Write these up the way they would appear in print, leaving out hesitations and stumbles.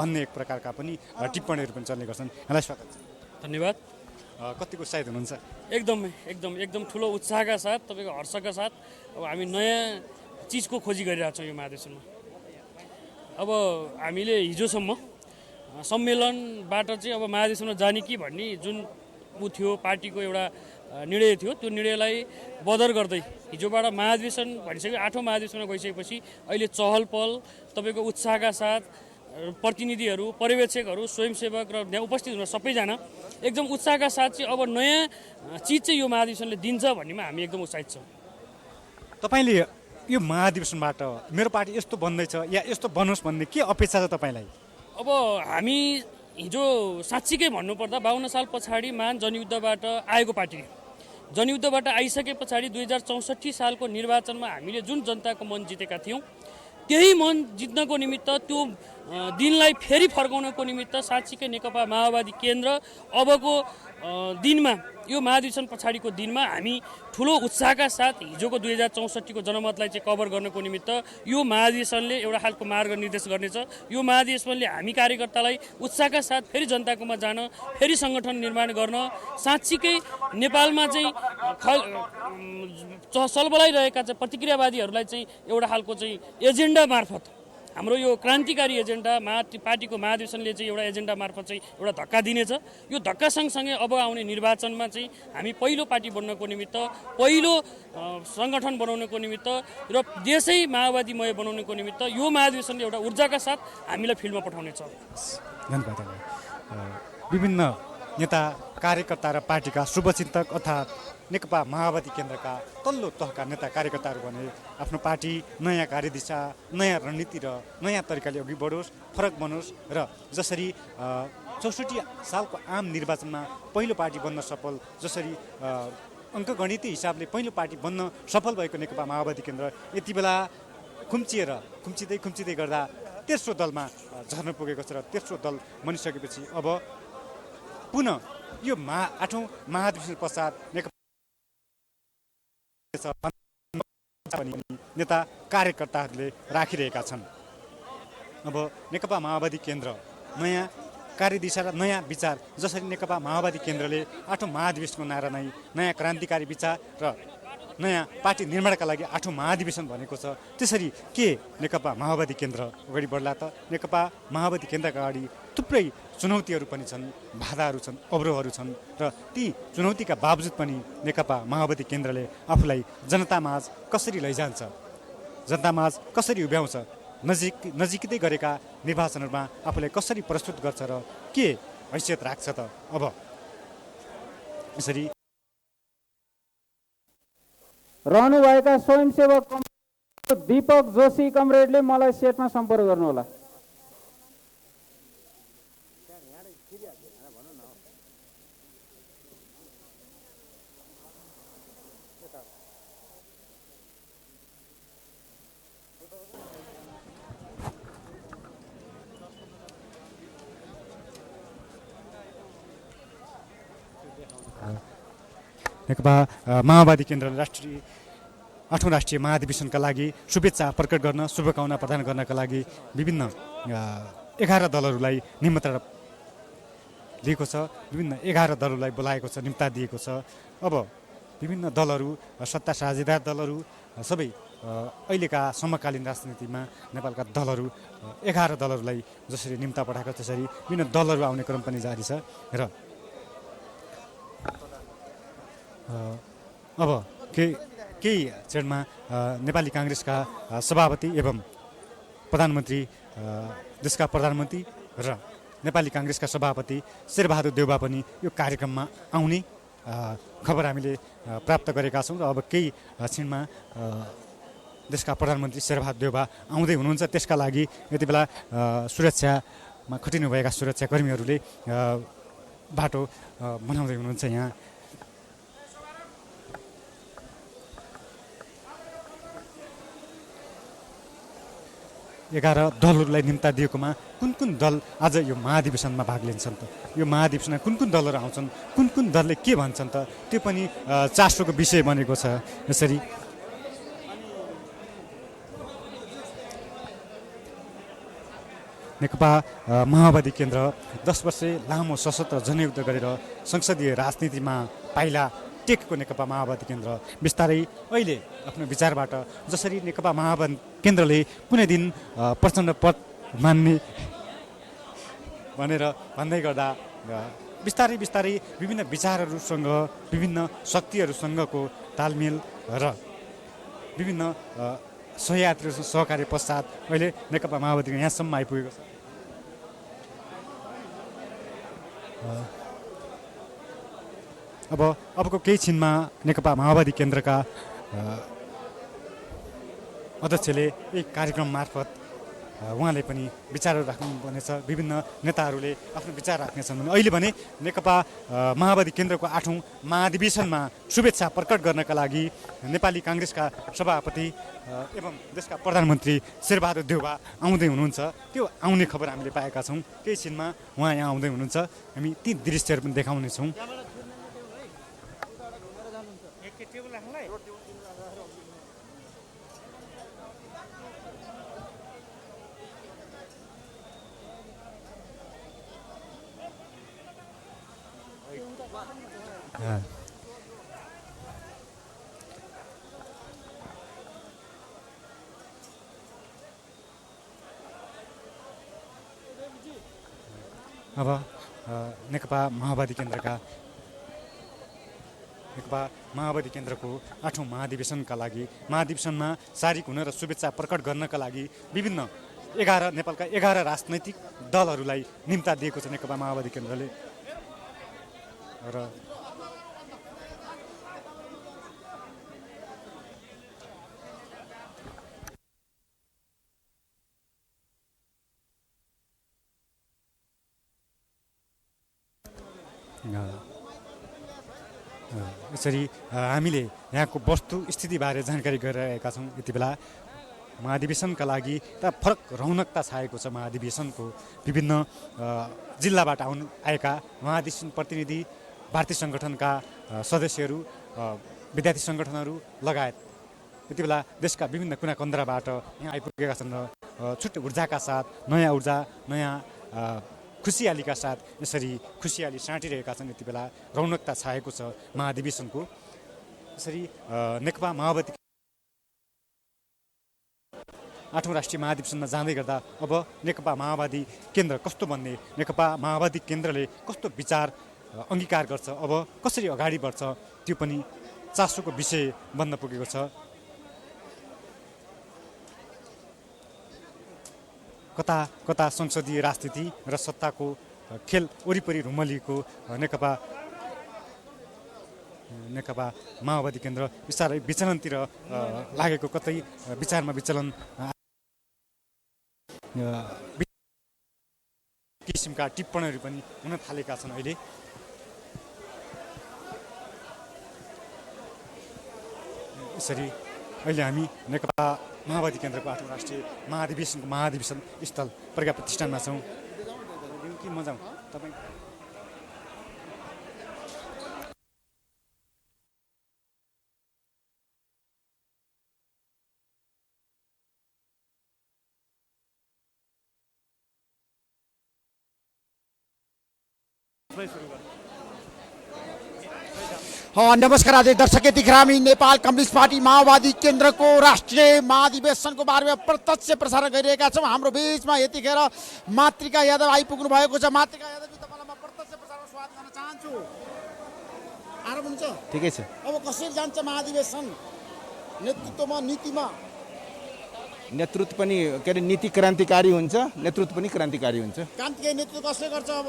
भन्ने एक प्रकारका पनि टिप्पणीहरू पनि चल्ने गर्छन्। यहाँलाई स्वागत छ। धन्यवाद। कतिको उत्साहित हुनुहुन्छ? एकदम ठुलो उत्साहका साथ, तपाईँको हर्षका साथ अब हामी नयाँ चिजको खोजी गरिरहेको छौँ यो महाधिवेशनमा। अब हामीले हिजोसम्म सम्मेलनबाट चाहिँ अब महाधिवेशनमा जाने कि भन्ने जुन थियो पार्टीको एउटा निर्णय थियो, त्यो निर्णयलाई बदर गर्दै हिजोबाट महाधिवेशन भनिसक्यो, 8औं महाधिवेशनमा गइसकेपछि अहिले चहल पहल, तपाईँको उत्साहका साथ प्रतिनिधिहरू, पर्यवेक्षकहरू, स्वयंसेवक र यहाँ उपस्थित हुन सबैजना एकदम उत्साहका साथ चाहिँ अब नयाँ चिज चाहिँ यो महाधिवेशनले दिन्छ भन्नेमा हामी एकदम उत्साहित छौँ। तपाईँले यो महाधिवेशनबाट मेरो पार्टी यस्तो बन्दैछ या यस्तो बनोस् भन्ने के अपेक्षा छ तपाईँलाई? अब हामी हिजो साँच्चीकै भन्नुपर्दा 52 साल पछाडि महान जनयुद्धबाट आएको पार्टी, जनयुद्धबाट आइसके पछाडि 2064 सालको निर्वाचनमा हामीले जुन जनताको मन जितेका थियौँ, त्यही मन जित्नको निमित्त त्यो दिनलाई फेरि फर्काउनको निमित्त साँच्चीकै नेकपा माओवादी केन्द्र अबको दिनमा, यो महाधिवेशन पछाडिको दिनमा हामी ठुलो उत्साहका साथ हिजोको 2064 को जनमतलाई चाहिँ कभर गर्नको निमित्त यो महाधिवेशनले एउटा खालको मार्ग निर्देश गर्नेछ। यो महाधिवेशनले हामी कार्यकर्तालाई उत्साहका साथ फेरि जनताकोमा जान, फेरि सङ्गठन निर्माण गर्न, साँच्चीकै नेपालमा चाहिँ सलबलाइरहेका चाहिँ प्रतिक्रियावादीहरूलाई चाहिँ एउटा खालको चाहिँ एजेन्डा मार्फत, हाम्रो यो क्रान्तिकारी एजेन्डा पार्टीको महाधिवेशनले चाहिँ एउटा एजेन्डा मार्फत चाहिँ एउटा धक्का दिनेछ। यो धक्का सँगसँगै अब आउने निर्वाचनमा चाहिँ हामी पहिलो पार्टी बन्नको निमित्त, पहिलो सङ्गठन बनाउनको निमित्त र देशै माओवादीमय बनाउनको निमित्त यो महाधिवेशनले एउटा ऊर्जाका साथ हामीलाई फिल्डमा पठाउनेछ। धन्यवाद। विभिन्न नेता, कार्यकर्ता र पार्टीका शुभचिन्तक अर्थात् नेकपा माओवादी केन्द्रका तल्लो तहका नेता कार्यकर्ताहरू भने आफ्नो पार्टी नयाँ कार्यदिशा, नयाँ रणनीति र नयाँ तरिकाले अघि बढोस्, फरक बनोस् र जसरी 64 सालको आम निर्वाचनमा पहिलो पार्टी बन्न सफल, जसरी अङ्कगणितीय हिसाबले पहिलो पार्टी बन्न सफल भएको नेकपा माओवादी केन्द्र यति बेला खुम्चिँदै गर्दा तेस्रो दलमा झर्न पुगेको छ र तेस्रो दल बनिसकेपछि अब पुनः यो 8औं महाधिवेशन पश्चात नेकपा नेता कार्यकर्ताहरूले राखिरहेका छन्। अब नेकपा माओवादी केन्द्र नयाँ कार्यदिशा र नयाँ विचार, जसरी नेकपा माओवादी केन्द्रले 8औं महाधिवेशनको नारा नै नयाँ क्रान्तिकारी विचार र नयाँ पार्टी निर्माणका लागि 8औं महाधिवेशन भनेको छ, त्यसरी के नेकपा माओवादी केन्द्र अगाडि बढ्ला त? नेकपा माओवादी केन्द्रका अगाडि थुप्रै चुनौतीहरू पनि छन्, बाधाहरू छन्, अवरोधहरू छन् र ती चुनौतीका बावजुद पनि नेकपा माओवादी केन्द्रले आफूलाई जनतामाझ कसरी लैजान्छ, जनतामाझ कसरी उभ्याउँछ, नजिकै गरेका निर्वाचनहरूमा आफूलाई कसरी प्रस्तुत गर्छ र के हैसियत राख्छ त? अब यसरी रहनुभएका स्वयंसेवक दीपक जोशी कमरेडले मलाई सेटमा सम्पर्क गर्नुहोला। नेकपा माओवादी केन्द्रले 8औं राष्ट्रिय महाधिवेशनका लागि शुभेच्छा प्रकट गर्न, शुभकामना प्रदान गर्नका लागि विभिन्न 11 दलहरूलाई निमन्त्रणा दिएको छ, विभिन्न 11 दलहरूलाई बोलाएको छ, निम्ता दिएको छ। अब विभिन्न दलहरू, सत्ता साझेदार दलहरू सबै अहिलेका समकालीन राजनीतिमा नेपालका दलहरू 11 दलहरूलाई जसरी निम्ता पठाएको त्यसरी विभिन्न दलहरू आउने क्रम पनि जारी छ र अब केही क्षणमा नेपाली काङ्ग्रेसका सभापति एवं प्रधानमन्त्री, देशका प्रधानमन्त्री र नेपाली काङ्ग्रेसका सभापति शेरबहादुर देउवा पनि यो कार्यक्रममा आउने खबर हामीले प्राप्त गरेका छौँ र अब केही क्षणमा देशका प्रधानमन्त्री शेरबहादुर देउवा आउँदै हुनुहुन्छ। त्यसका लागि यति बेला सुरक्षामा खटिनुभएका सुरक्षाकर्मीहरूले बाटो बनाउँदै हुनुहुन्छ। यहाँ 11 दलहरूलाई निम्ता दिएकोमा कुन दल आज यो महाधिवेशनमा भाग लिन्छन् त? यो महाधिवेशनमा कुन दलहरू आउँछन्, कुन दलले के भन्छन् त? त्यो पनि चासोको विषय बनेको छ। यसरी नेकपा माओवादी केन्द्र 10 वर्ष लामो सशस्त्र जनयुद्ध गरेर संसदीय राजनीतिमा पाइला टेकेको नेकपा माओवादी केन्द्र बिस्तारै अहिले आफ्नो विचारबाट जसरी नेकपा माओवादी केन्द्रले कुनै दिन प्रचण्ड पद मान्ने भनेर भन्दै गर्दा बिस्तारै बिस्तारै विभिन्न विचारहरूसँग विभिन्न शक्तिहरूसँगको तालमेल र विभिन्न सहयात्रीहरू सहकार्य पश्चात अहिले नेकपा माओवादीको यहाँसम्म आइपुगेको छ। अबको केही छिनमा नेकपा माओवादी केन्द्रका अध्यक्षले एक कार्यक्रम मार्फत उहाँले पनि विचारहरू राख्नुपर्नेछ। विभिन्न नेताहरूले आफ्नो विचार राख्नेछन् भने अहिले भने नेकपा माओवादी केन्द्रको 8औं महाधिवेशनमा शुभेच्छा प्रकट गर्नका लागि नेपाली काङ्ग्रेसका सभापति एवं देशका प्रधानमन्त्री शेरबहादुर देउवा आउँदै हुनुहुन्छ। त्यो आउने खबर हामीले पाएका छौँ। केही छिनमा उहाँ यहाँ आउँदै हुनुहुन्छ। हामी ती दृश्यहरू पनि देखाउनेछौँ। अब नेकपा माओवादी केन्द्रको 8औं महाधिवेशनका लागि महाधिवेशनमा शारीरिक हुन र शुभेच्छा प्रकट गर्नका लागि विभिन्न नेपालका 11 राजनैतिक दलहरूलाई निम्ता दिएको छ नेकपा माओवादी केन्द्रले। र यसरी हामीले यहाँको वस्तुस्थितिबारे जानकारी गरिरहेका छौँ। यति बेला महाधिवेशनका लागि त फरक रौनकता छाएको छ। महाधिवेशनको विभिन्न जिल्लाबाट आएका महाधिवेशन प्रतिनिधि, भारतीय सङ्गठनका सदस्यहरू, विद्यार्थी सङ्गठनहरू लगायत यति बेला देशका विभिन्न कुना कन्द्राबाट यहाँ आइपुगेका छन् र छुट्टै ऊर्जाका साथ, नयाँ ऊर्जा, नयाँ खुसियालीका साथ यसरी खुसियाली साँटिरहेका छन्। यति बेला रौनकता छाएको छ महाधिवेशनको। यसरी नेकपा माओवादी 8औं राष्ट्रिय महाधिवेशनमा जाँदै गर्दा अब नेकपा माओवादी केन्द्र कस्तो बन्ने, नेकपा माओवादी केन्द्रले कस्तो विचार अङ्गीकार गर्छ, अब कसरी अगाडि बढ्छ, त्यो पनि चासोको विषय बन्न पुगेको छ। कता कता संसदीय राजनीति र सत्ताको खेल वरिपरि रुमलिएको नेकपा माओवादी केन्द्र बिस्तारै विचलनतिर लागेको, कतै विचारमा विचलन किसिमका टिप्पणीहरू पनि हुन थालेका छन्। अहिले यसरी अहिले हामी नेकपा माओवादी केन्द्रको 8औं राष्ट्रिय महाधिवेशन स्थल प्रज्ञा प्रतिष्ठानमा छौँ। के मजा तपाईँ नमस्कार आदरणीय दर्शक, यतिखेर हामी नेपाल कम्युनिस्ट पार्टी माओवादी केन्द्रको राष्ट्रिय महाधिवेशनको बारेमा प्रत्यक्ष प्रसारण गरिरहेका छौँ। हाम्रो बिचमा यतिखेर मातृका यादव आइपुग्नु भएको छ। मातृका यादवजी, तपाईँलाई म प्रत्यक्ष प्रसारण स्वागत गर्न चाहन्छु। आराम हुन्छ? ठिकै छ। अब कसरी जान्छ महाधिवेशन? नेतृत्वमा, नीतिमा? नेतृत्व पनि के अरे नीति क्रान्तिकारी हुन्छ, नेतृत्व पनि क्रान्तिकारी हुन्छ। क्रान्तिकारी नेतृत्व कसले गर्छ? अब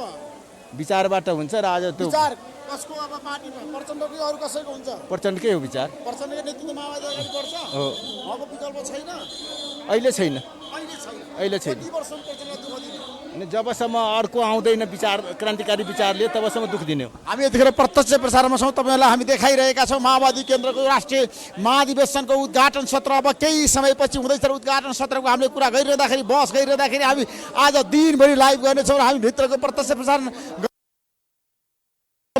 विचारबाट हुन्छ र आज त्यो विचार कसको? अब पार्टीमा प्रचण्डको कि अरू कसैको हुन्छ? प्रचण्डकै हो विचार। प्रचण्डको नेतृत्व माओवादी अगाडि बढ्छ? हो। अब विकल्प छैन? अहिले छैन। अहिले छैन। कति वर्षसम्म प्रचण्डलाई दुःख दिने? अनि जबसम्म अर्को आउँदैन विचार, क्रान्तिकारी विचारले, तबसम्म दुःख दिने हो। हामी यतिखेर प्रत्यक्ष प्रसारणमा छौँ। तपाईँहरूलाई हामी देखाइरहेका छौँ माओवादी केन्द्रको राष्ट्रिय महाधिवेशनको उद्घाटन सत्र अब केही समयपछि हुँदैछ। र उद्घाटन सत्रको हामीले कुरा गरिरहँदाखेरि, बहस गरिरहँदाखेरि हामी आज दिनभरि लाइभ गर्नेछौँ र हामी भित्रको प्रत्यक्ष प्रसारण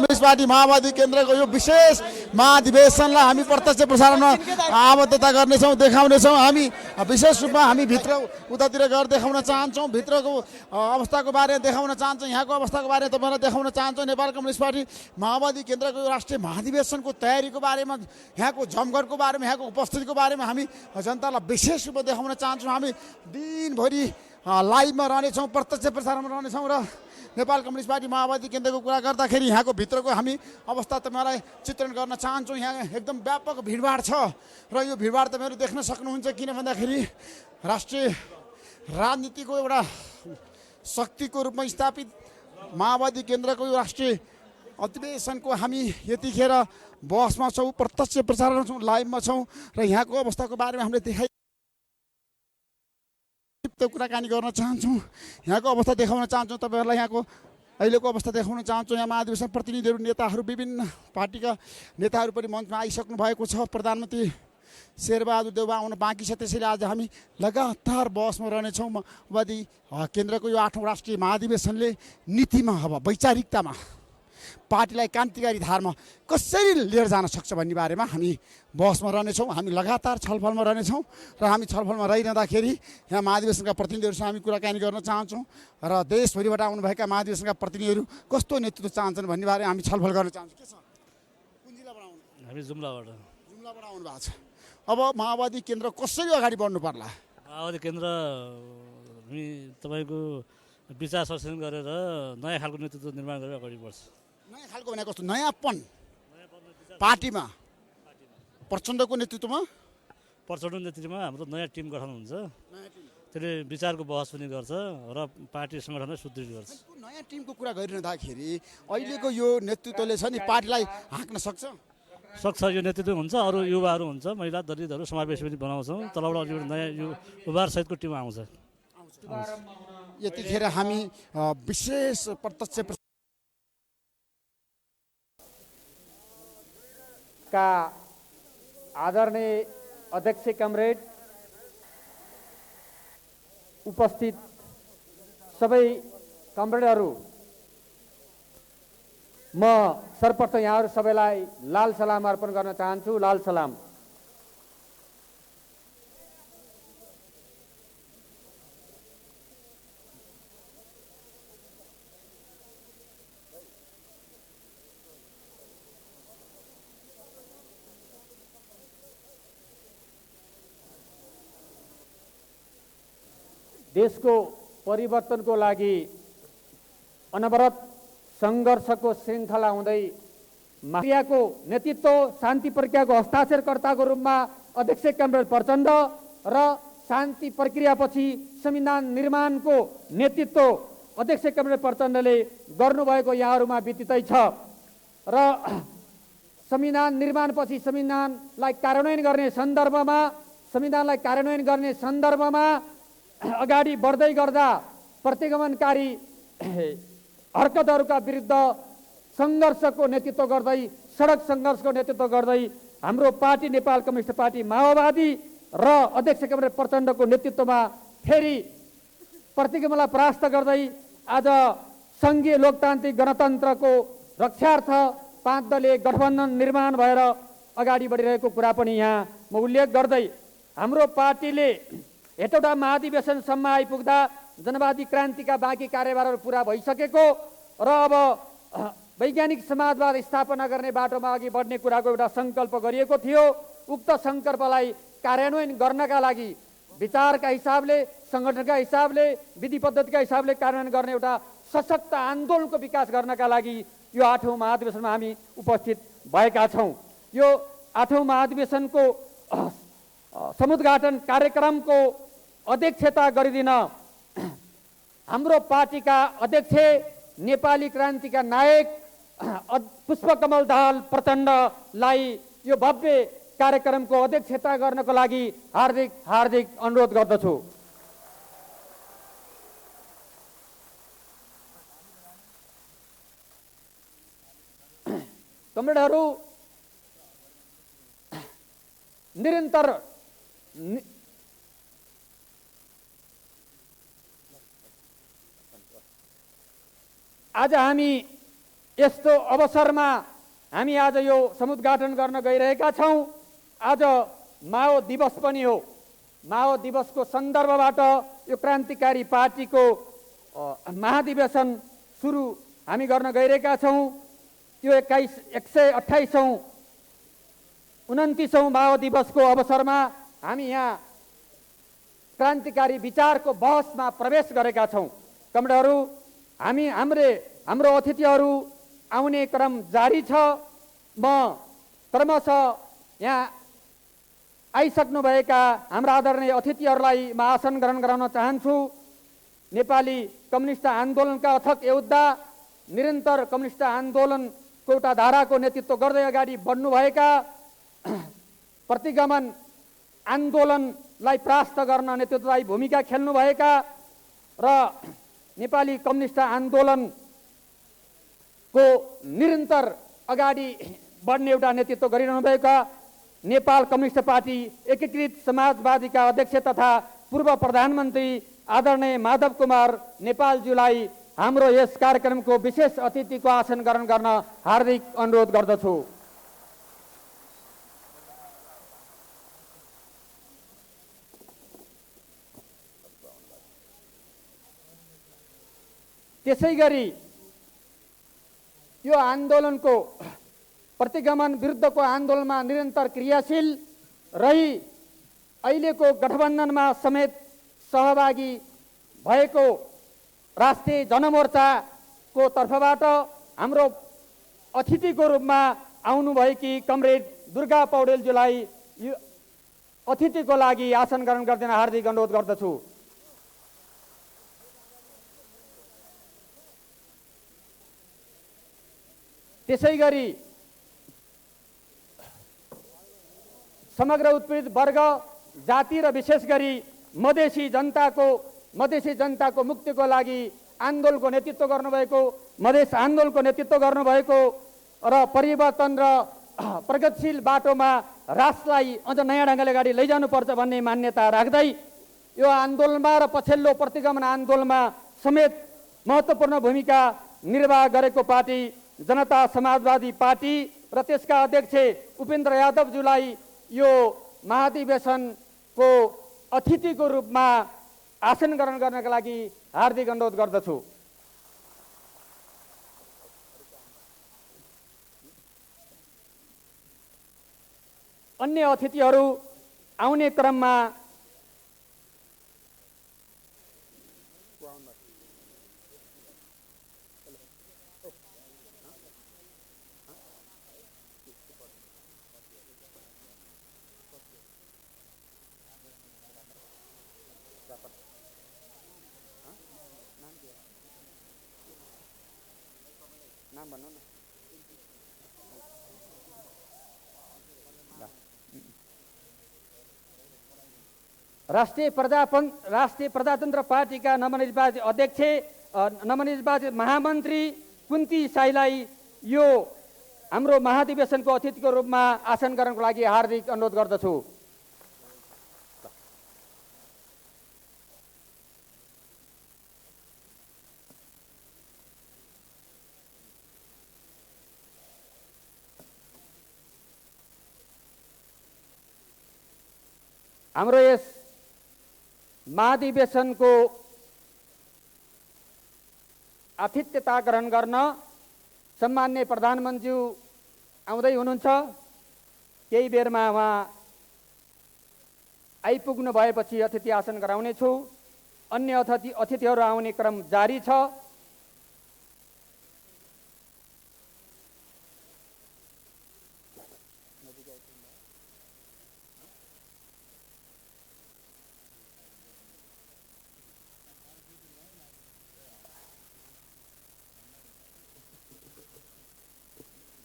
कम्युनिस्ट पार्टी माओवादी केन्द्रको यो विशेष महाधिवेशनलाई हामी प्रत्यक्ष प्रसारणमा आबद्धता गर्नेछौँ, देखाउनेछौँ। हामी विशेष रूपमा हामी भित्र उतातिर गएर देखाउन चाहन्छौँ, भित्रको अवस्थाको बारेमा देखाउन चाहन्छौँ, यहाँको अवस्थाको बारेमा तपाईँलाई देखाउन चाहन्छौँ। नेपाल कम्युनिस्ट पार्टी माओवादी केन्द्रको राष्ट्रिय महाधिवेशनको तयारीको बारेमा, यहाँको जमघटको बारेमा, यहाँको उपस्थितिको बारेमा हामी जनतालाई विशेष रूपमा देखाउन चाहन्छौँ। हामी दिनभरि लाइभमा रहनेछौँ, प्रत्यक्ष प्रसारणमा रहनेछौँ र नेपाल कम्युनिस्ट पार्टी माओवादी केन्द्रको कुरा गर्दाखेरि यहाँको भित्रको हामी अवस्था तपाईँलाई चित्रण गर्न चाहन्छौँ। यहाँ एकदम व्यापक भिडभाड छ र यो भिडभाड तपाईँहरू देख्न सक्नुहुन्छ। किन भन्दाखेरि राष्ट्रिय राजनीतिको एउटा शक्तिको रूपमा स्थापित माओवादी केन्द्रको यो राष्ट्रिय अधिवेशनको हामी यतिखेर बहसमा छौँ, प्रत्यक्ष प्रसारण छौँ, लाइभमा छौँ र यहाँको अवस्थाको बारेमा हामीले देखाइ कुराकानी गर्न चाहन्छौँ, यहाँको अवस्था देखाउन चाहन्छौँ, तपाईँहरूलाई यहाँको अहिलेको अवस्था देखाउन चाहन्छौँ। यहाँ महाधिवेशन प्रतिनिधिहरू, नेताहरू, विभिन्न पार्टीका नेताहरू पनि मञ्चमा आइसक्नु भएको छ। प्रधानमन्त्री शेरबहादुर देउवा आउन बाँकी छ। त्यसैले आज हामी लगातार बहसमा रहनेछौँ। माओवादी केन्द्रको यो 8औं राष्ट्रिय महाधिवेशनले नीतिमा, अब वैचारिकतामा पार्टीलाई क्रान्तिकारी धारमा कसरी लिएर जान सक्छ भन्ने बारेमा हामी बहसमा रहनेछौँ। हामी लगातार छलफलमा रहनेछौँ र हामी छलफलमा रहिरहँदाखेरि यहाँ महाधिवेशनका प्रतिनिधिहरूसँग हामी कुराकानी गर्न चाहन्छौँ र देशभरिबाट आउनुभएका महाधिवेशनका प्रतिनिधिहरू कस्तो नेतृत्व चाहन्छन् भन्ने बारेमा हामी छलफल गर्न चाहन्छौँ। के छ, कुन जिल्लाबाट आउनु? हामी जुम्लाबाट आउनु भएको छ। अब माओवादी केन्द्र कसरी अगाडि बढ्नु पर्ला? माओवादी केन्द्र हामी तपाईँको विचार संशोधन गरेर नयाँ खालको नेतृत्व निर्माण गरेर अगाडि बढ्छ। नयाँ खालको भने कस्तो? नयाँपन पार्टीमा प्रचण्डको नेतृत्वमा, प्रचण्ड नेतृत्वमा हाम्रो नयाँ टिम गठन हुन्छ। त्यसले विचारको बहस पनि गर्छ र पार्टी सङ्गठनलाई सुदृढ गर्छ। नयाँ टिमको कुरा गरिरहँदाखेरि अहिलेको यो नेतृत्वले छ नि पार्टीलाई हाँक्न सक्छ? यो नेतृत्व हुन्छ, अरू युवाहरू हुन्छ, महिला दलितहरू समावेश पनि बनाउँछौँ। तलबाट एउटा नयाँ युवासहितको टिम आउँछ। यतिखेर हामी विशेष प्रत्यक्ष का आदरणीय अध्यक्ष कमरेड, उपस्थित सबै कमरेडहरू, म सर्वप्रथम यहाँहरू सबैलाई लाल सलाम अर्पण गर्न चाहन्छु। लाल सलाम। देशको परिवर्तनको लागि अनवरत सङ्घर्षको श्रृङ्खला हुँदै प्रक्रियाको नेतृत्व, शान्ति प्रक्रियाको हस्ताक्षरकर्ताको रूपमा अध्यक्ष कमरेड प्रचण्ड र शान्ति प्रक्रियापछि संविधान निर्माणको नेतृत्व अध्यक्ष कमरेड प्रचण्डले गर्नुभएको यहाँहरूमा विदितै छ र संविधान निर्माणपछि संविधानलाई कार्यान्वयन गर्ने सन्दर्भमा अगाडि बढ्दै गर्दा प्रतिगमनकारी हरकतहरूका विरुद्ध सङ्घर्षको नेतृत्व गर्दै, सडक सङ्घर्षको नेतृत्व गर्दै हाम्रो पार्टी नेपाल कम्युनिस्ट पार्टी माओवादी र अध्यक्ष कमरेड प्रचण्डको नेतृत्वमा फेरि प्रतिगमनलाई परास्त गर्दै आज सङ्घीय लोकतान्त्रिक गणतन्त्रको रक्षार्थ 5 दलीय गठबन्धन निर्माण भएर अगाडि बढिरहेको कुरा पनि यहाँ म उल्लेख गर्दै, हाम्रो पार्टीले हेटौँडा महाधिवेशनसम्म आइपुग्दा जनवादी क्रान्तिका बाँकी कार्यभारहरू पुरा भइसकेको र अब वैज्ञानिक समाजवाद स्थापना गर्ने बाटोमा अघि बढ्ने कुराको एउटा सङ्कल्प गरिएको थियो। उक्त सङ्कल्पलाई कार्यान्वयन गर्नका लागि विचारका हिसाबले, सङ्गठनका हिसाबले, विधि पद्धतिका हिसाबले कार्यान्वयन गर्ने एउटा सशक्त आन्दोलनको विकास गर्नका लागि यो 8औं महाधिवेशनमा हामी उपस्थित भएका छौँ। यो 8औं महाधिवेशनको समुद्घाटन कार्यक्रमको अध्यक्षता गरिदिन हाम्रो पार्टीका अध्यक्ष, नेपाली क्रान्तिका नायक पुष्पकमल दाहाल प्रचण्डलाई यो भव्य कार्यक्रमको अध्यक्षता गर्नको लागि हार्दिक हार्दिक अनुरोध गर्दछु। कमरेडहरू, निरन्तर आज हामी यस्तो अवसरमा हामी आज यो समुद्घाटन गर्न गइरहेका छौँ। आज माओ दिवस पनि हो। माओ दिवसको सन्दर्भबाट यो क्रान्तिकारी पार्टीको महाधिवेशन सुरु हामी गर्न गइरहेका छौँ। यो 128औं माओ दिवसको अवसरमा हामी यहाँ क्रान्तिकारी विचारको बहसमा प्रवेश गरेका छौँ। कमरेडहरू, हाम्रो अतिथिहरू आउने क्रम जारी छ। म क्रमशः यहाँ आइसक्नुभएका हाम्रा आदरणीय अतिथिहरूलाई म आसन ग्रहण गराउन चाहन्छु। नेपाली कम्युनिस्ट आन्दोलनका अथक योद्धा, निरन्तर कम्युनिस्ट आन्दोलनको एउटा धाराको नेतृत्व गर्दै अगाडि बढ्नुभएका, प्रतिगमन आन्दोलनलाई परास्त गर्न नेतृत्वदायी भूमिका खेल्नुभएका र नेपाली कम्युनिस्ट आन्दोलनको निरन्तर अगाडि बढ्ने एउटा नेतृत्व गरिरहनुभएका नेपाल कम्युनिस्ट पार्टी एकीकृत समाजवादीका अध्यक्ष तथा पूर्व प्रधानमन्त्री आदरणीय माधव कुमार नेपालज्यूलाई हाम्रो यस कार्यक्रमको विशेष अतिथिको आसन ग्रहण गर्न हार्दिक अनुरोध गर्दछु। त्यसैगरी यो आन्दोलनको प्रतिगमन विरुद्धको आन्दोलनमा निरन्तर क्रियाशील रही अहिलेको गठबन्धनमा समेत सहभागी भएको राष्ट्रिय जनमोर्चाको तर्फबाट हाम्रो अतिथिको रूपमा आउनुभएकी कमरेड दुर्गा पौडेलज्यूलाई यो अतिथिको लागि आसन ग्रहण गरिदिन हार्दिक अनुरोध गर्दछु। त्यसैगरी समग्र उत्पीडित वर्ग, जाति र विशेष गरी मधेसी जनताको मुक्तिको लागि आन्दोलनको नेतृत्व गर्नुभएको, मधेस आन्दोलनको नेतृत्व गर्नुभएको र परिवर्तन र प्रगतिशील बाटोमा राष्ट्रलाई अझ नयाँ ढङ्गले अगाडि लैजानुपर्छ भन्ने मान्यता राख्दै यो आन्दोलनमा र पछिल्लो प्रतिगमन आन्दोलनमा समेत महत्त्वपूर्ण भूमिका निर्वाह गरेको पार्टी जनता समाजवादी पार्टी र त्यसका अध्यक्ष उपेन्द्र यादवज्यूलाई यो महाधिवेशनको अतिथिको रूपमा आसन ग्रहण गर्नका लागि हार्दिक अनुरोध गर्दछु। अन्य अतिथिहरू आउने क्रममा राष्ट्रिय प्रजातन्त्र पार्टीका नवनिर्वाचित अध्यक्ष, नवनिर्वाचित महामन्त्री कुन्ती साईलाई यो हाम्रो महाधिवेशनको अतिथिको रूपमा आसन ग्रहणको लागि हार्दिक अनुरोध गर्दछु। हाम्रो यस महाधिवेशनको आतिथ्यता ग्रहण गर्न सम्माननीय प्रधानमन्त्री आउँदै हुनुहुन्छ। केही बेरमा उहाँ आइपुग्नु भएपछि अतिथि आसन गराउनेछु। अन्य अतिथिहरू आउने क्रम जारी छ।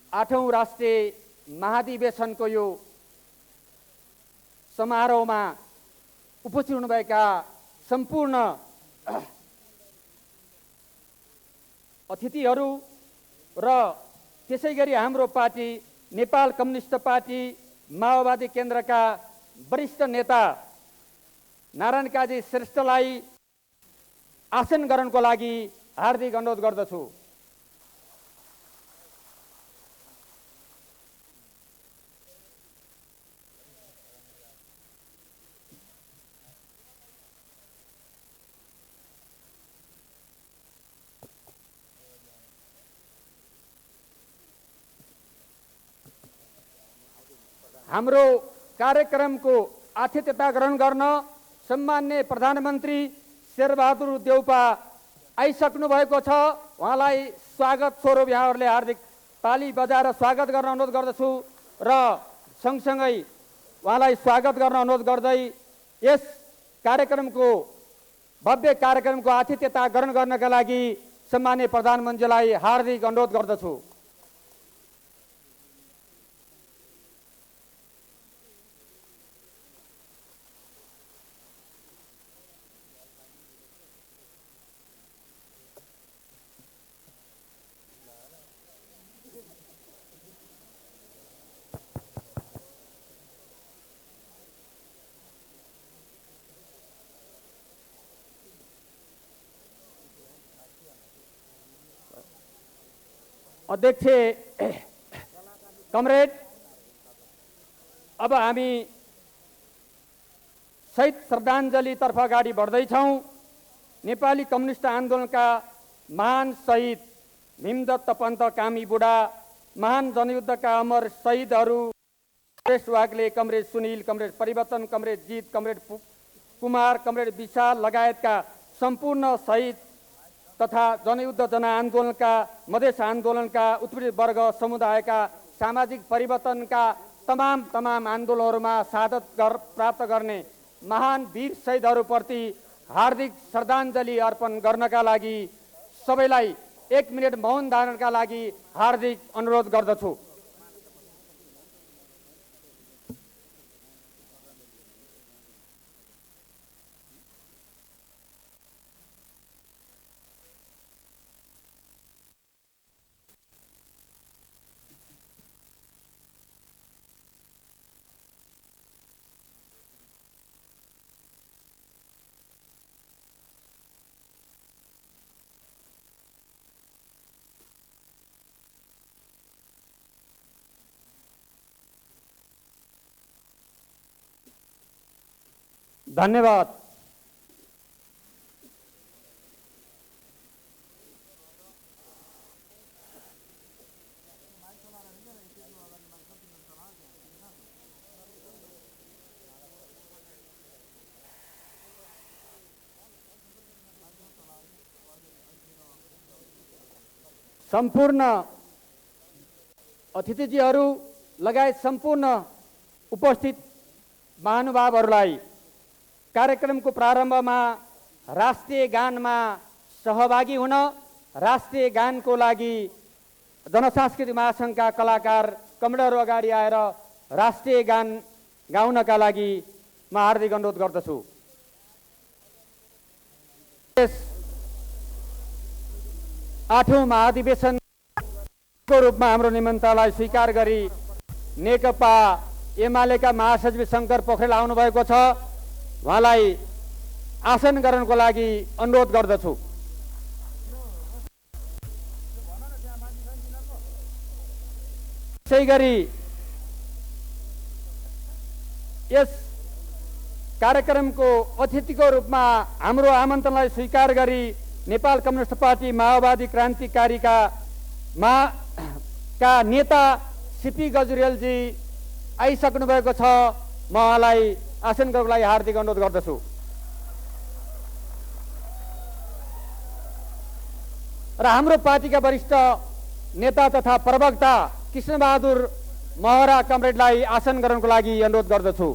आठौं राष्ट्रिय महाधिवेशनको यो समारोहमा उपस्थित हुनुभएका सम्पूर्ण अतिथिहरू र त्यसैगरी हाम्रो पार्टी नेपाल कम्युनिस्ट पार्टी माओवादी केन्द्रका वरिष्ठ नेता नारायण काजी श्रेष्ठलाई आसन ग्रहणको लागि हार्दिक अनुरोध गर्दछु। हाम्रो कार्यक्रमको आतिथ्यता ग्रहण गर्न सम्माननीय प्रधानमन्त्री शेरबहादुर देउपा आइसक्नु भएको छ। उहाँलाई स्वागत स्वरूप यहाँहरूले हार्दिक ताली बजाएर स्वागत गर्न अनुरोध गर्दछु र सँगसँगै उहाँलाई स्वागत गर्न अनुरोध गर्दै यस कार्यक्रमको भव्य कार्यक्रमको आतिथ्यता ग्रहण गर्नका लागि सम्माननीय प्रधानमन्त्रीलाई हार्दिक अनुरोध गर्दछु। अध्यक्ष कमरेड, अब हामी शहीद श्रद्धाञ्जलीतर्फ अगाडि बढ्दैछौँ। नेपाली कम्युनिस्ट आन्दोलनका महान शहीद भीमदत्त पन्त कामी बुढा, महान जनयुद्धका अमर शहीदहरू comrade Wagle, comrade Sunil, comrade Parivartan, comrade Jit, comrade Kumar, comrade Vishal लगायतका सम्पूर्ण शहीद तथा जनयुद्ध जनआन्दोलनका, मधेस आन्दोलनका, उत्पीडित वर्ग समुदायका, सामाजिक परिवर्तनका तमाम आन्दोलनहरूमा शहादत प्राप्त गर्ने महान वीर शहीदहरूप्रति हार्दिक श्रद्धाञ्जली अर्पण गर्नका लागि सबैलाई 1 मिनट मौन धारणका लागि हार्दिक अनुरोध गर्दछु। धन्यवाद। सम्पूर्ण अतिथिजीहरू लगायत सम्पूर्ण उपस्थित महानुभावहरूलाई कार्यक्रमको प्रारम्भमा राष्ट्रिय गानमा सहभागी हुन राष्ट्रिय गानको लागि जनसांस्कृतिक महासङ्घका कलाकार कमरेडहरू अगाडि आएर राष्ट्रिय गान गाउनका लागि म हार्दिक अनुरोध गर्दछु। यस 8औं महाधिवेशनको रूपमा हाम्रो निमन्त्रणालाई स्वीकार गरी नेकपा एमालेका महासचिव शङ्कर पोखरेल आउनुभएको छ। उहाँलाई आसन ग्रहणको लागि अनुरोध गर्दछु। त्यसै गरी यस कार्यक्रमको अतिथिको रूपमा हाम्रो आमन्त्रणलाई स्वीकार गरी नेपाल कम्युनिस्ट पार्टी माओवादी क्रान्तिकारीका नेता सीपी गजुरेलजी आइसक्नु भएको छ। म उहाँलाई आसन गर्नको लागि हार्दिक अनुरोध गर्दछु। र हाम्रो पार्टीका वरिष्ठ नेता तथा प्रवक्ता कृष्णबहादुर महरा कमरेडलाई आसन ग्रहणको लागि अनुरोध गर्दछु।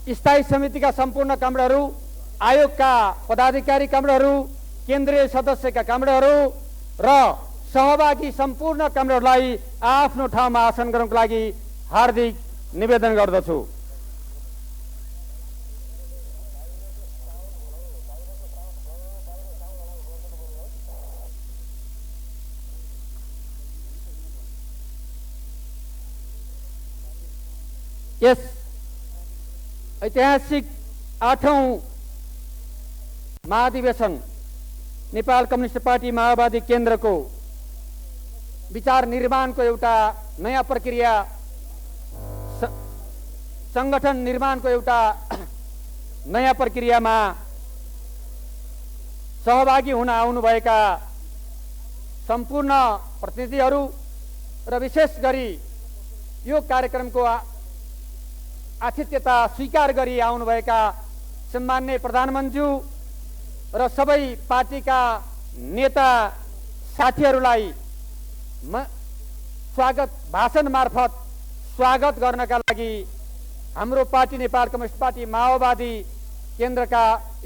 स्थायी समितिका सम्पूर्ण कमरेडहरू, आयोगका पदाधिकारी कमरेडहरू, केन्द्रीय सदस्यका कमरेडहरू र सहभागी सम्पूर्ण कमरेडहरूलाई आफ्नो ठाउँमा आसन ग्रहणको लागि हार्दिक निवेदन गर्दछु। यस ऐतिहासिक 8औं महाधिवेशन नेपाल कम्युनिस्ट पार्टी माओवादी केन्द्रको विचार निर्माणको एउटा नयाँ प्रक्रिया, संगठन निर्माणको एउटा नयाँ प्रक्रियामा सहभागी हुन आउनुभएका सम्पूर्ण प्रतिनिधिहरू र विशेष गरी यो कार्यक्रमको आतिथ्यता स्वीकार गरी आउनुभएका सम्माननीय प्रधानमन्त्री र सबै पार्टीका नेता साथीहरूलाई स्वागत भाषण मार्फत स्वागत गर्नका लागि हाम्रो पार्टी नेपाल कम्युनिस्ट पार्टी माओवादी केन्द्रका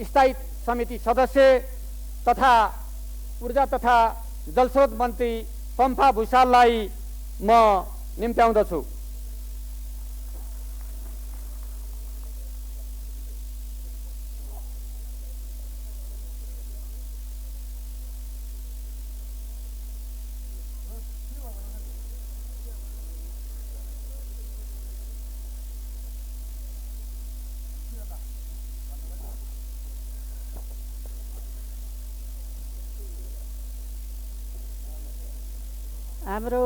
स्थायी समिति सदस्य तथा ऊर्जा तथा जलस्रोत मन्त्री पम्फा भुषाललाई म निम्त्याउँदछु। हाम्रो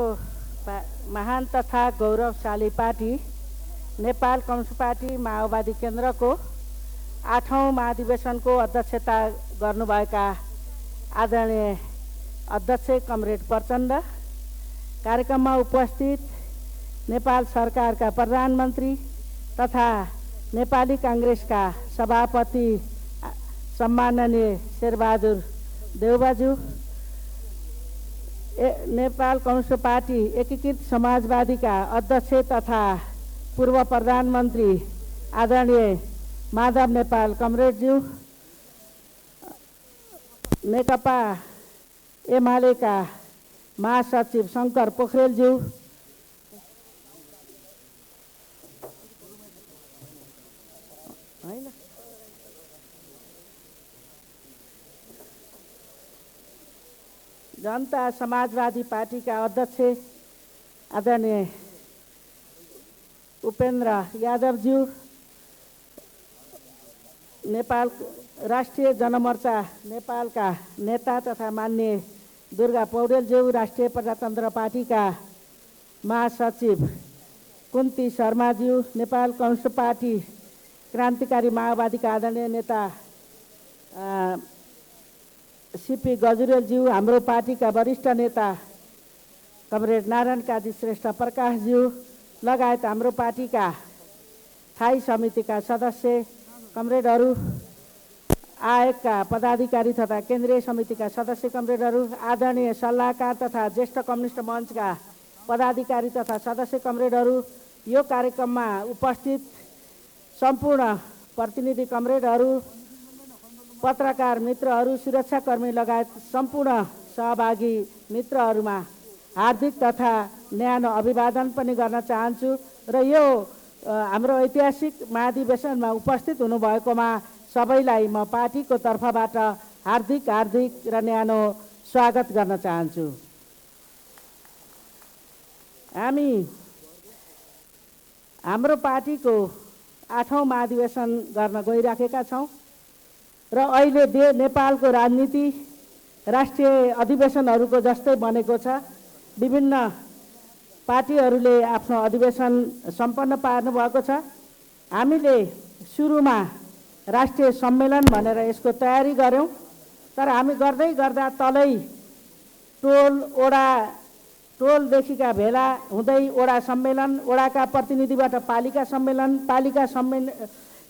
महान तथा गौरवशाली पार्टी नेपाल कम्युनिस्ट पार्टी माओवादी केन्द्रको 8औं महाधिवेशनको अध्यक्षता गर्नुभएका आदरणीय अध्यक्ष कमरेड प्रचण्ड, कार्यक्रममा उपस्थित नेपाल सरकारका प्रधानमन्त्री तथा नेपाली काङ्ग्रेसका सभापति सम्माननीय शेरबहादुर देउबाज्यू, नेपाल कम्युनिस्ट पार्टी एकीकृत समाजवादीका अध्यक्ष तथा पूर्व प्रधानमन्त्री आदरणीय माधव नेपाल कमरेडज्यू, नेकपा एमालेका महासचिव शङ्कर पोखरेलज्यू, जनता समाजवादी पार्टीका अध्यक्ष आदरणीय उपेन्द्र यादवज्यू, नेपाल राष्ट्रिय जनमोर्चा नेपालका नेता तथा माननीय दुर्गा पौडेलज्यू, राष्ट्रिय प्रजातन्त्र पार्टीका महासचिव कुन्ती शर्माज्यू, नेपाल कम्युनिस्ट पार्टी क्रान्तिकारी माओवादीका आदरणीय नेता सीपी गजुरेलज्यू, हाम्रो पार्टीका वरिष्ठ नेता कमरेड नारायण काजी श्रेष्ठ प्रकाशज्यू लगायत हाम्रो पार्टीका स्थायी समितिका सदस्य कमरेडहरू, आयोगका पदाधिकारी तथा केन्द्रीय समितिका सदस्य कमरेडहरू, आदरणीय सल्लाहकार तथा ज्येष्ठ कम्युनिस्ट मञ्चका पदाधिकारी तथा सदस्य कमरेडहरू, यो कार्यक्रममा उपस्थित सम्पूर्ण प्रतिनिधि कमरेडहरू, पत्रकार मित्रहरू, सुरक्षाकर्मी लगायत सम्पूर्ण सहभागी मित्रहरूमा हार्दिक तथा न्यानो अभिवादन पनि गर्न चाहन्छु र यो हाम्रो ऐतिहासिक महाधिवेशनमा उपस्थित हुनुभएकोमा सबैलाई म पार्टीको तर्फबाट हार्दिक र न्यानो स्वागत गर्न चाहन्छु। हामी हाम्रो पार्टीको 8औं महाधिवेशन गर्न गइराखेका छौँ र अहिले नेपालको राजनीति राष्ट्रिय अधिवेशनहरूको जस्तै बनेको छ। विभिन्न पार्टीहरूले आफ्नो अधिवेशन सम्पन्न पार्नुभएको छ। हामीले सुरुमा राष्ट्रिय सम्मेलन भनेर यसको तयारी गऱ्यौँ, तर हामी गर्दै गर्दा तलै टोलदेखिका भेला हुँदै वडा सम्मेलन, वडाका प्रतिनिधिबाट पालिका सम्मेलन, पालिका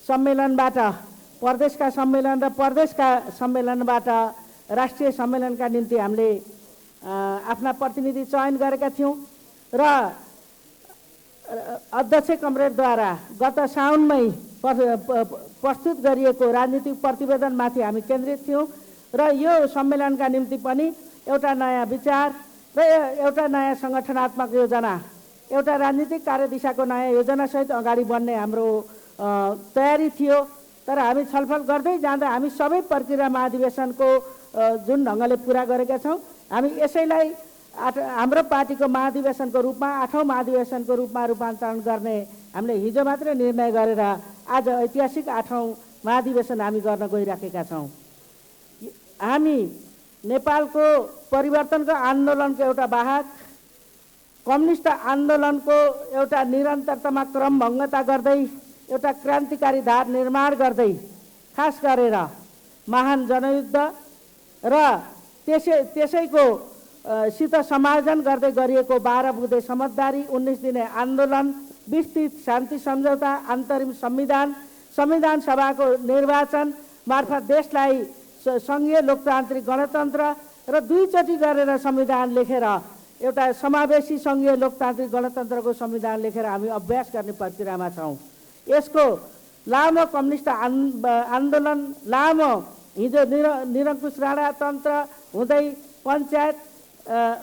सम्मेलनबाट प्रदेशका सम्मेलन र प्रदेशका सम्मेलनबाट राष्ट्रिय सम्मेलनका निम्ति हामीले आफ्ना प्रतिनिधि चयन गरेका थियौँ र अध्यक्ष कमरेडद्वारा गत साउनमै प्रस्तुत गरिएको राजनीतिक प्रतिवेदनमाथि हामी केन्द्रित थियौँ र यो सम्मेलनका निम्ति पनि एउटा नयाँ विचार र एउटा नयाँ सङ्गठनात्मक योजना, एउटा राजनीतिक कार्यदिशाको नयाँ योजनासहित अगाडि बढ्ने हाम्रो तयारी थियो। तर हामी छलफल गर्दै जाँदा हामी सबै प्रक्रिया महाधिवेशनको जुन ढङ्गले पुरा गरेका छौँ, हामी यसैलाई हाम्रो पार्टीको महाधिवेशनको रूपमा 8औं महाधिवेशनको रूपमा रूपान्तरण गर्ने हामीले हिजो मात्रै निर्णय गरेर आज ऐतिहासिक 8औं महाधिवेशन हामी गर्न गइराखेका छौँ। हामी नेपालको परिवर्तनको आन्दोलनको एउटा वाहक, कम्युनिस्ट आन्दोलनको एउटा निरन्तरतामा क्रमभङ्गता गर्दै एउटा क्रान्तिकारी धार निर्माण गर्दै खास गरेर महान जनयुद्ध र त्यसैको सित समायोजन गर्दै गरिएको 12 बुँदे समझदारी, 19 दिने आन्दोलन, विस्तृत शान्ति सम्झौता, अन्तरिम संविधान, संविधान सभाको निर्वाचन मार्फत देशलाई सङ्घीय लोकतान्त्रिक गणतन्त्र र 2 चोटि गरेर संविधान लेखेर एउटा समावेशी सङ्घीय लोकतान्त्रिक गणतन्त्रको संविधान लेखेर हामी अभ्यास गर्ने प्रक्रियामा छौँ। यसको लामो कम्युनिस्ट आन्दोलन, लामो हिजो निरङ्कुश राणातन्त्र हुँदै पञ्चायत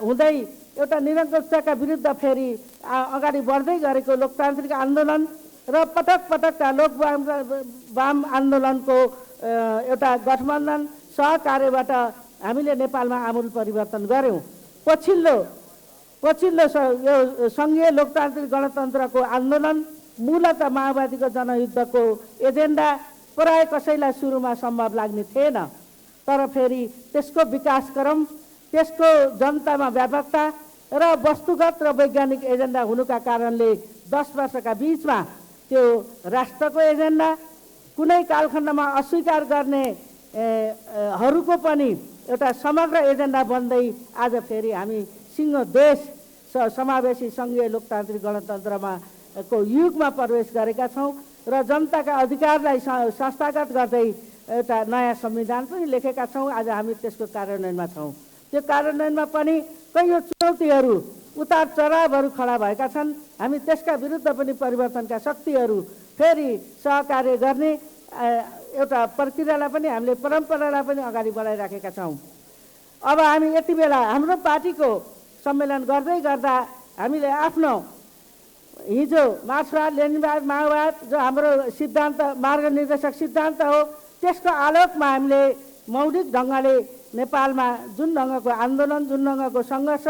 हुँदै एउटा निरङ्कुशताका विरुद्ध फेरि अगाडि बढ्दै गरेको लोकतान्त्रिक आन्दोलन र पटक पटकका वाम आन्दोलनको एउटा गठबन्धन सहकार्यबाट हामीले नेपालमा आमूल परिवर्तन गऱ्यौँ। पछिल्लो यो सङ्घीय लोकतान्त्रिक गणतन्त्रको आन्दोलन मूलतः माओवादीको जनयुद्धको एजेन्डा प्राय कसैलाई सुरुमा सम्भव लाग्ने थिएन, तर फेरि त्यसको विकासक्रम, त्यसको जनतामा व्यापकता र वस्तुगत र वैज्ञानिक एजेन्डा हुनुका कारणले 10 वर्षका बिचमा त्यो राष्ट्रको एजेन्डा, कुनै कालखण्डमा अस्वीकार गर्ने हरूको पनि एउटा समग्र एजेन्डा बन्दै आज फेरि हामी सिङ्गो देश समावेशी सङ्घीय लोकतान्त्रिक गणतन्त्रमा को युगमा प्रवेश गरेका छौँ र जनताका अधिकारलाई संस्थागत गर्दै एउटा नयाँ संविधान पनि लेखेका छौँ। आज हामी त्यसको कार्यान्वयनमा छौँ। त्यो कार्यान्वयनमा पनि कैयौँ चुनौतीहरू, उतार चढावहरू खडा भएका छन्। हामी त्यसका विरुद्ध पनि परिवर्तनका शक्तिहरू फेरि सहकार्य गर्ने एउटा प्रक्रियालाई पनि हामीले परम्परालाई पनि अगाडि बढाइराखेका छौँ। अब हामी यति बेला हाम्रो पार्टीको सम्मेलन गर्दै गर्दा हामीले आफ्नो हिजो मार्क्सवाद, लेनिनवाद, माओवाद जो हाम्रो सिद्धान्त, मार्गनिर्देशक सिद्धान्त हो, त्यसको आलोकमा हामीले मौलिक ढङ्गले नेपालमा जुन ढङ्गको आन्दोलन, जुन ढङ्गको सङ्घर्ष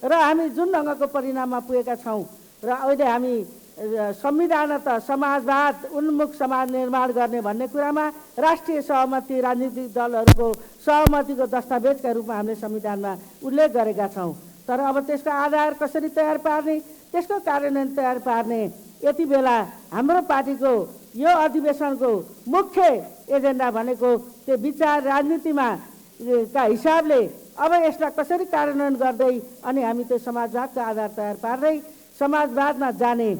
र हामी जुन ढङ्गको परिणाममा पुगेका छौँ र अहिले हामी संविधानत समाजवाद उन्मुख समाज निर्माण गर्ने भन्ने कुरामा राष्ट्रिय सहमति, राजनीतिक दलहरूको सहमतिको दस्तावेजका रूपमा हामीले संविधानमा उल्लेख गरेका छौँ। तर अब त्यसको आधार कसरी तयार पार्ने, त्यसको कार्यान्वयन तयार पार्ने यति बेला हाम्रो पार्टीको यो अधिवेशनको मुख्य एजेन्डा भनेको त्यो विचार राजनीतिमा का हिसाबले अब यसलाई कसरी कार्यान्वयन गर्दै अनि हामी त्यो समाजवादको आधार तयार पार्दै समाजवादमा जाने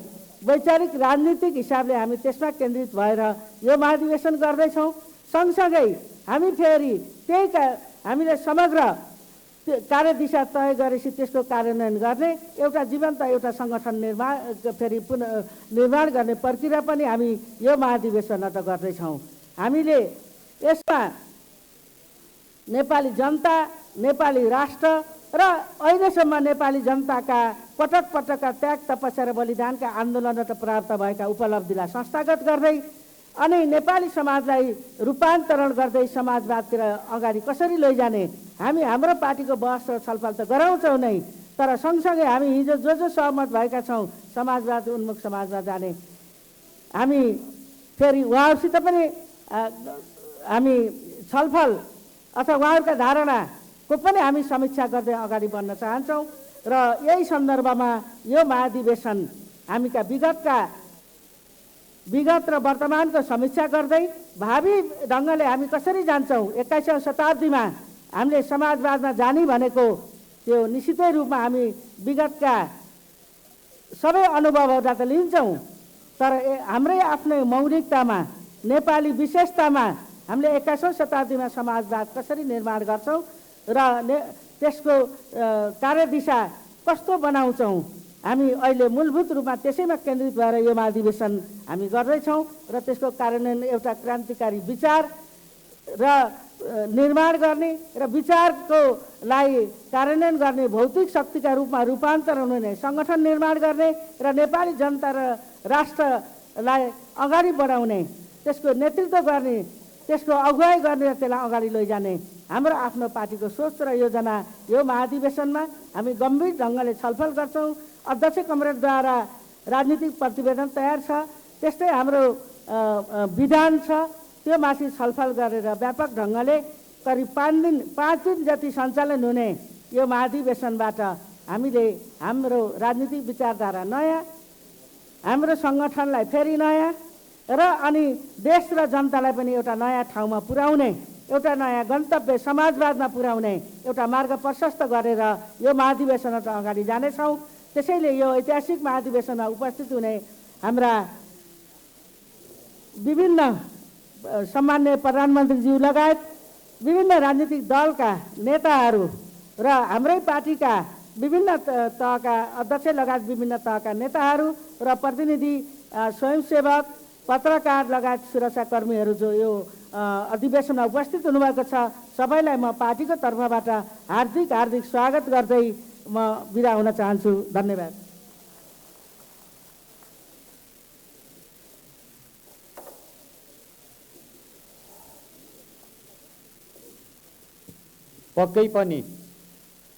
वैचारिक राजनीतिक हिसाबले हामी त्यसमा केन्द्रित भएर यो महाधिवेशन गर्दैछौँ। सँगसँगै हामी फेरि त्यही हामीले समग्र कार्यदिशा तय गरेपछि त्यसको कार्यान्वयन गर्ने एउटा जीवन्त एउटा सङ्गठन निर्माण गर्ने प्रक्रिया पनि हामी यो महाधिवेशनबाट गर्दैछौँ। हामीले यसमा नेपाली जनता, नेपाली राष्ट्र र अहिलेसम्म नेपाली जनताका पटक पटकका त्याग, तपस्या र बलिदानका आन्दोलनबाट प्राप्त भएका उपलब्धिलाई संस्थागत गर्दै अनि नेपाली समाजलाई रूपान्तरण गर्दै समाजवादतिर अगाडि कसरी लैजाने हामी हाम्रो पार्टीको बहस र छलफल त गराउँछौँ नै, तर सँगसँगै हामी हिजो जो सहमत भएका छौँ समाजवाद उन्मुख समाजमा जाने हामी फेरि उहाँहरूसित पनि हामी छलफल अथवा उहाँहरूका धारणाको पनि हामी समीक्षा गर्दै अगाडि बढ्न चाहन्छौँ। र यही सन्दर्भमा यो महाधिवेशन हामीका विगत र वर्तमानको समीक्षा गर्दै भावी ढङ्गले हामी कसरी जान्छौँ, 21औं शताब्दीमा हामीले समाजवादमा जाने भनेको त्यो निश्चितै रूपमा हामी विगतका सबै अनुभवबाट लिन्छौँ, तर हाम्रै आफ्नै मौलिकतामा, नेपाली विशेषतामा हामीले 21औं शताब्दीमा समाजवाद कसरी निर्माण गर्छौँ र त्यसको कार्यदिशा कस्तो बनाउँछौँ, हामी अहिले मूलभूत रूपमा त्यसैमा केन्द्रित भएर यो महाधिवेशन हामी गर्दैछौँ र त्यसको कार्यान्वयन एउटा क्रान्तिकारी विचार र निर्माण गर्ने र विचारको लागि कार्यान्वयन गर्ने भौतिक शक्तिका रूपमा रूपान्तरण हुने सङ्गठन निर्माण गर्ने र नेपाली जनता र राष्ट्रलाई अगाडि बढाउने, त्यसको नेतृत्व गर्ने, त्यसको अगुवाई गर्ने र त्यसलाई अगाडि लैजाने हाम्रो आफ्नो पार्टीको सोच र योजना यो महाधिवेशनमा हामी गम्भीर ढङ्गले छलफल गर्छौँ। अध्यक्ष कमरेडद्वारा राजनीतिक प्रतिवेदन तयार छ, त्यस्तै हाम्रो विधान छ, त्यो माथि छलफल गरेर व्यापक ढङ्गले करिब 5 दिन जति सञ्चालन हुने यो महाधिवेशनबाट हामीले हाम्रो राजनीतिक विचारधारा नयाँ, हाम्रो सङ्गठनलाई फेरि नयाँ र अनि देश र जनतालाई पनि एउटा नयाँ ठाउँमा पुर्याउने एउटा नयाँ गन्तव्य समाजवादमा पुर्याउने एउटा मार्ग प्रशस्त गरेर यो महाधिवेशन अगाडि जानेछौँ। त्यसैले यो ऐतिहासिक महाधिवेशनमा उपस्थित हुने हाम्रा विभिन्न सम्माननीय प्रधानमन्त्रीज्यू लगायत विभिन्न राजनीतिक दलका नेताहरू र हाम्रै पार्टीका विभिन्न तहका अध्यक्ष लगायत विभिन्न तहका नेताहरू र प्रतिनिधि स्वयंसेवक पत्रकार लगायत सुरक्षाकर्मीहरू जो यो अधिवेशनमा उपस्थित हुनुभएको छ, सबैलाई म पार्टीको तर्फबाट हार्दिक हार्दिक स्वागत गर्दै म बिदा हुन चाहन्छु। धन्यवाद। पक्कै पनि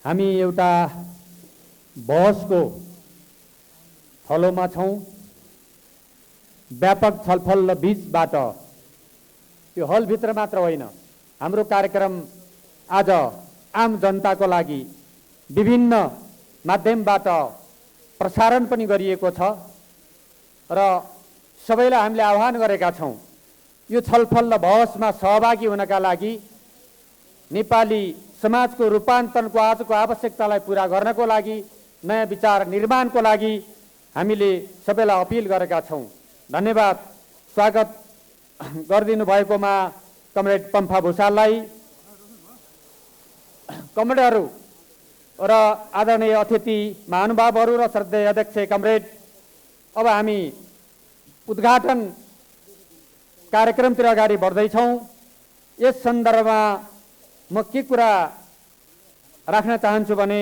हामी एउटा बहसको थलोमा छौँ। व्यापक छलफल र बीचबाट यो हलभित्र मात्र होइन, हाम्रो कार्यक्रम आज आम जनताको लागि विभिन्न माध्यमबाट प्रसारण पनि गरिएको छ र सबैलाई हामीले आह्वान गरेका छौँ यो छलफल र बहसमा सहभागी हुनका लागि, नेपाली समाजको रूपान्तरणको आजको आवश्यकतालाई पुरा गर्नको लागि, नयाँ विचार निर्माणको लागि हामीले सबैलाई अपिल गरेका छौँ। धन्यवाद। स्वागत गरिदिनु भएकोमा कमरेड पम्फा भूषाललाई, कमरेडहरू र आदरणीय अतिथि महानुभावहरू र श्रद्धेय अध्यक्ष कमरेड, अब हामी उद्घाटन कार्यक्रमतिर अगाडि बढ्दैछौँ। यस सन्दर्भमा म के कुरा राख्न चाहन्छु भने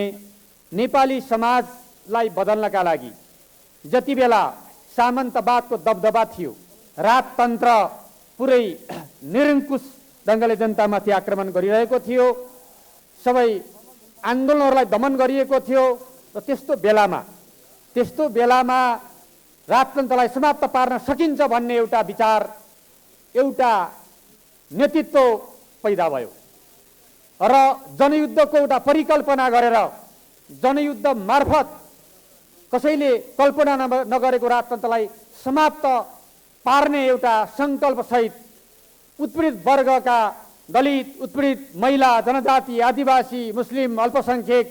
नेपाली समाजलाई बदल्नका लागि जति बेला सामन्तवादको दबदबा थियो, राजतन्त्र पुरै निरङ्कुश ढङ्गले जनतामाथि आक्रमण गरिरहेको थियो, सबै आन्दोलनहरूलाई दमन गरिएको थियो र त्यस्तो बेलामा राजतन्त्रलाई समाप्त पार्न सकिन्छ भन्ने एउटा विचार, एउटा नेतृत्व पैदा भयो र जनयुद्धको एउटा परिकल्पना गरेर जनयुद्ध मार्फत कसैले कल्पना नगरेको राजतन्त्रलाई समाप्त पार्ने एउटा सङ्कल्पसहित उत्पीडित वर्गका दलित, उत्पीडित महिला, जनजाति, आदिवासी, मुस्लिम, अल्पसङ्ख्यक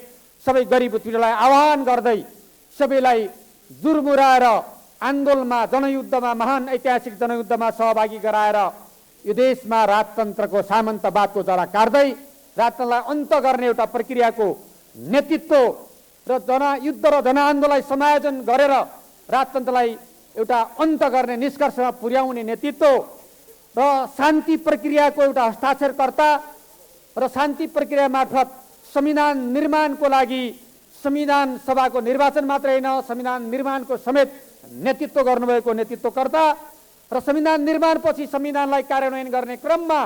सबै गरिब उत्पीडितलाई आह्वान गर्दै सबैलाई जुर्मुराएर आन्दोलनमा, जनयुद्धमा, महान ऐतिहासिक जनयुद्धमा सहभागी गराएर यो देशमा राजतन्त्रको सामन्तवादको जरा काट्दै राजतन्त्रलाई अन्त गर्ने एउटा प्रक्रियाको नेतृत्व र जनयुद्ध र जनआन्दोलनलाई समायोजन गरेर राजतन्त्रलाई एउटा अन्त गर्ने निष्कर्षमा पुर्याउने नेतृत्व र शान्ति प्रक्रियाको एउटा हस्ताक्षरकर्ता र शान्ति प्रक्रिया मार्फत संविधान निर्माणको लागि संविधान सभाको निर्वाचन मात्र होइन, संविधान निर्माणको समेत नेतृत्व गर्नुभएको नेतृत्वकर्ता र संविधान निर्माणपछि संविधानलाई कार्यान्वयन गर्ने क्रममा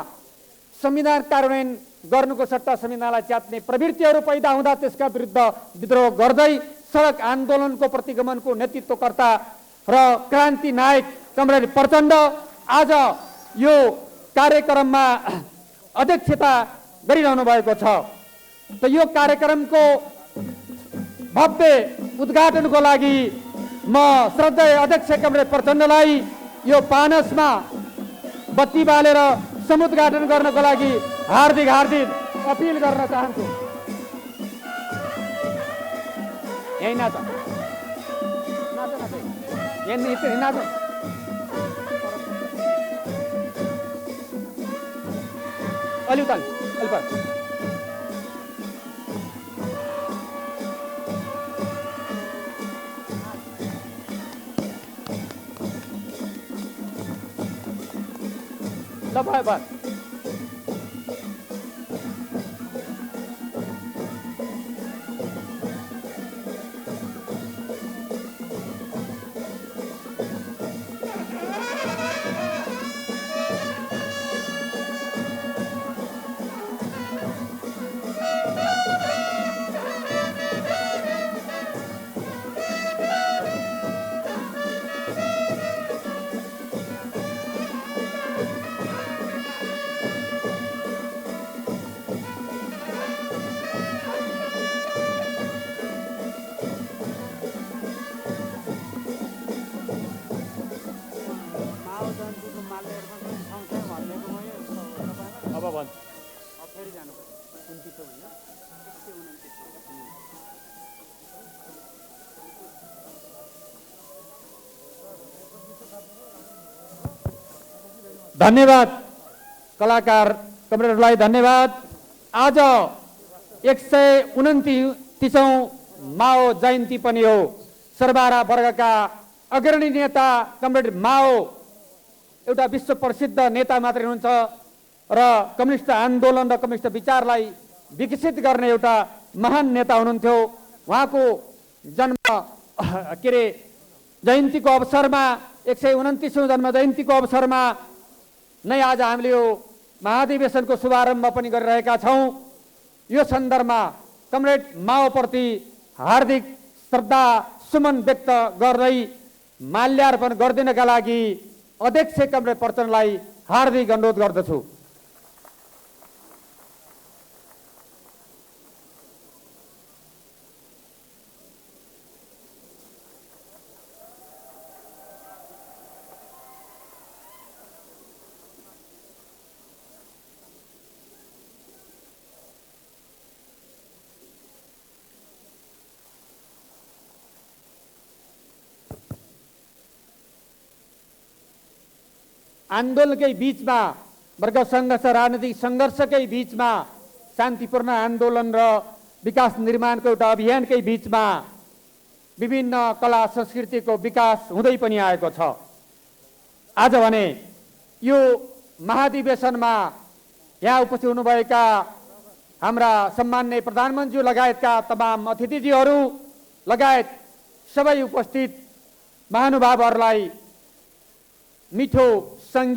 संविधान कार्यान्वयन गर्नुको सट्टा संविधानलाई च्यात्ने प्रवृत्तिहरू पैदा हुँदा त्यसका विरुद्ध विद्रोह गर्दै सडक आन्दोलनको प्रतिगमनको नेतृत्वकर्ता र क्रान्ति नायक कमरेड प्रचण्ड आज यो कार्यक्रममा अध्यक्षता गरिरहनु भएको छ। त यो कार्यक्रमको भव्य उद्घाटनको लागि म श्रद्धेय अध्यक्ष कमरेड प्रचण्डलाई यो पानसमा बत्ती बालेर समुद्घाटन गर्नको लागि हार्दिक हार्दिक अपिल गर्न चाहन्छु। यही नाच अलि उताल अलि पर ल भयो भयो धन्यवाद कलाकार कमरेडहरूलाई धन्यवाद। आज 129औं माओ जयन्ती पनि हो। सर्वहारा वर्गका अग्रणी नेता कमरेड माओ एउटा विश्व प्रसिद्ध नेता मात्रै हुनुहुन्छ र कम्युनिस्ट आन्दोलन र कम्युनिस्ट विचारलाई विकसित गर्ने एउटा महान नेता हुनुहुन्थ्यो। उहाँको जन्म जयन्तीको अवसरमा 129औं जन्म जयन्तीको अवसरमा नै आज हामीले यो महाधिवेशनको शुभारम्भ पनि गरिरहेका छौँ। यो सन्दर्भमा कमरेड माओप्रति हार्दिक श्रद्धा सुमन व्यक्त गर्दै माल्यार्पण गरिदिनका लागि अध्यक्ष कमरेड प्रचण्डलाई हार्दिक अनुरोध गर्दछु। आन्दोलनकै बीचमा वर्ग सङ्घर्ष राजनीतिक सङ्घर्षकै बीचमा शान्तिपूर्ण आन्दोलन र विकास निर्माणको एउटा अभियानकै बीचमा विभिन्न कला संस्कृतिको विकास हुँदै पनि आएको छ। आज भने यो महाधिवेशनमा यहाँ उपस्थित हुनुभएका हाम्रा सम्माननीय प्रधानमन्त्री लगायतका तमाम अतिथिज्यूहरू लगायत सबै उपस्थित महानुभावहरूलाई मिठो सङ्गीत